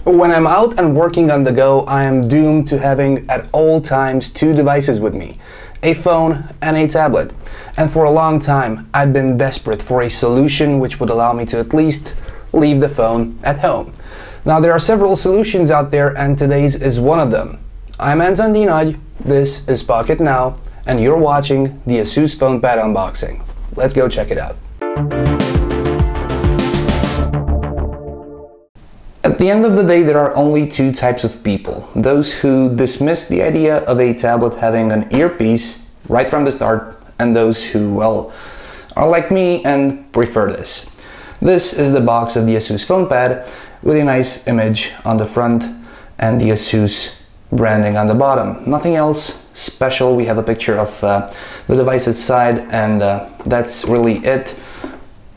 When I'm out and working on the go, I am doomed to having at all times two devices with me, a phone and a tablet. And for a long time, I've been desperate for a solution which would allow me to at least leave the phone at home. Now there are several solutions out there and today's is one of them. I'm Anton, Nagy, this is Pocketnow, and you're watching the ASUS Fonepad unboxing. Let's go check it out. At the end of the day, there are only two types of people. Those who dismiss the idea of a tablet having an earpiece right from the start, and those who, well, are like me and prefer this. This is the box of the ASUS Fonepad with a nice image on the front and the ASUS branding on the bottom. Nothing else special. We have a picture of the device's side, and that's really it.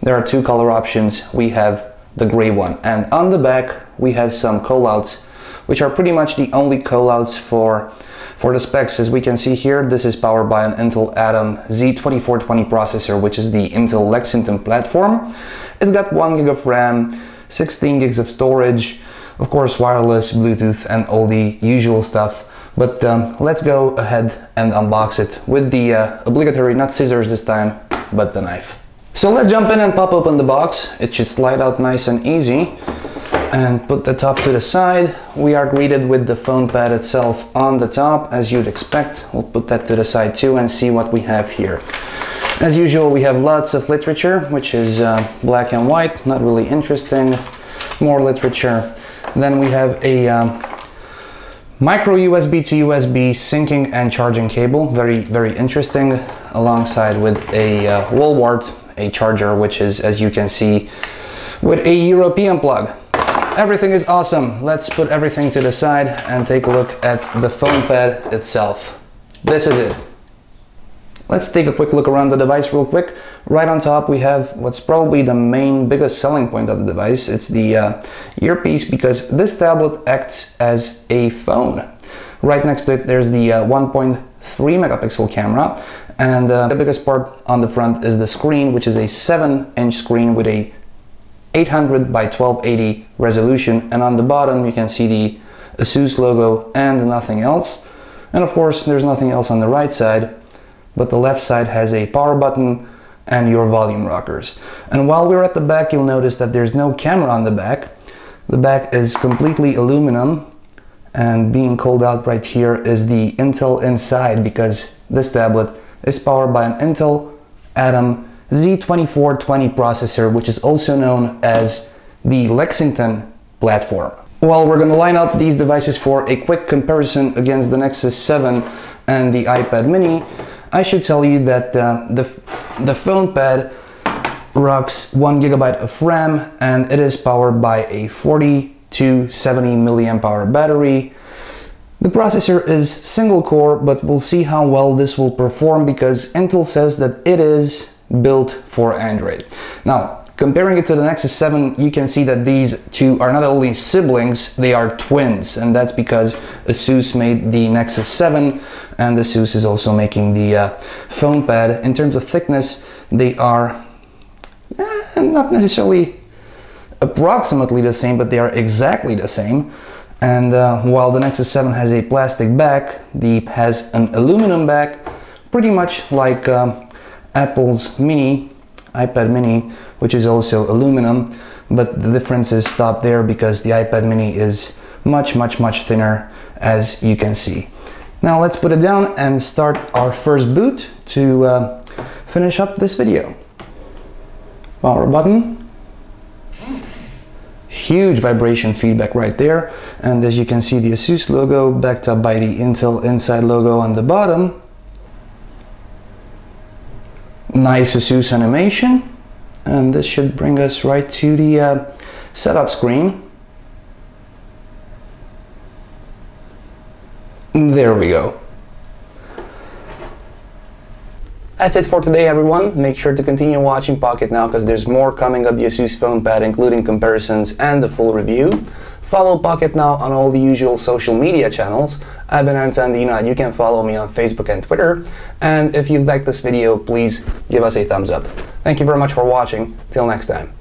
There are two color options. We have the gray one, and on the back we have some callouts, which are pretty much the only callouts for the specs. As we can see here, this is powered by an Intel Atom Z2420 processor, which is the Intel Lexington platform. It's got 1 GB of RAM, 16 GB of storage, of course wireless, Bluetooth, and all the usual stuff. But let's go ahead and unbox it with the obligatory, not scissors this time, but the knife. So let's jump in and pop open the box. It should slide out nice and easy. And put the top to the side. We are greeted with the Fonepad itself on the top, as you'd expect. We'll put that to the side too and see what we have here. As usual, we have lots of literature, which is black and white, not really interesting. More literature. Then we have a micro USB to USB syncing and charging cable, very interesting, alongside with a wall wart, a charger, which is, as you can see, with a European plug. Everything is awesome. Let's put everything to the side and take a look at the Fonepad itself. This is it. Let's take a quick look around the device real quick. Right on top we have what's probably the biggest selling point of the device. It's the earpiece, because this tablet acts as a phone. Right next to it there's the 1.3 megapixel camera, and the biggest part on the front is the screen, which is a 7-inch screen with a 800 by 1280 resolution, and on the bottom you can see the ASUS logo and nothing else. And of course there's nothing else on the right side, but the left side has a power button and your volume rockers. And while we're at the back, you'll notice that there's no camera on the back. The back is completely aluminum, and being called out right here is the Intel inside, because this tablet is powered by an Intel Atom Z2420 processor, which is also known as the Lexington platform. Well, we're going to line up these devices for a quick comparison against the Nexus 7 and the iPad mini. I should tell you that the Fonepad rocks 1 GB of RAM, and it is powered by a 40 to 70 milliamp hour battery. The processor is single core, but we'll see how well this will perform, because Intel says that it is built for Android. Now, comparing it to the Nexus 7, you can see that these two are not only siblings, they are twins, and that's because ASUS made the Nexus 7 and ASUS is also making the Fonepad. In terms of thickness, they are not necessarily approximately the same, but they are exactly the same. And while the Nexus 7 has a plastic back, the has an aluminum back, pretty much like Apple's iPad mini, which is also aluminum, but the difference is stopped there because the iPad mini is much thinner, as you can see. Now let's put it down and start our first boot to finish up this video. Power button. Huge vibration feedback right there, and as you can see, the ASUS logo backed up by the Intel inside logo on the bottom. Nice ASUS animation, and this should bring us right to the setup screen. There we go. That's it for today, everyone. Make sure to continue watching Pocketnow, because there's more coming of the ASUS Fonepad, including comparisons and the full review. Follow Pocketnow on all the usual social media channels. I've been Anton. You can follow me on Facebook and Twitter. And if you liked this video, please give us a thumbs up. Thank you very much for watching. Till next time.